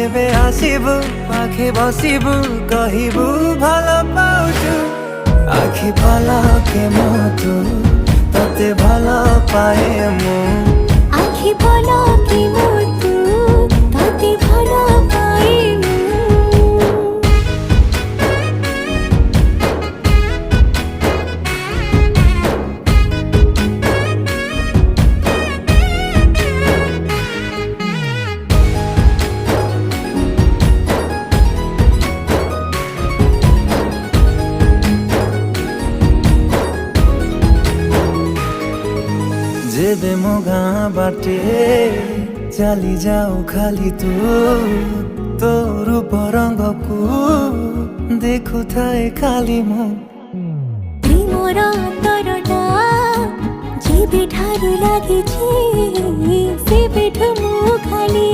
যেবে আসিবু পাখে বসিবু কহিবু ভাল পাউছু আখি পলকে মতু ততে ভাল পায়ে মু আখি পলকে মতু ততে ভাল পায়ে মু जेबे मो गाँ बाटे चली जाऊ खाली तू तो रूप रंग को देखु थाए खाली मु प्रेमर अंतरटा जेबे ठारू लागिछि सेबेठु मु खाली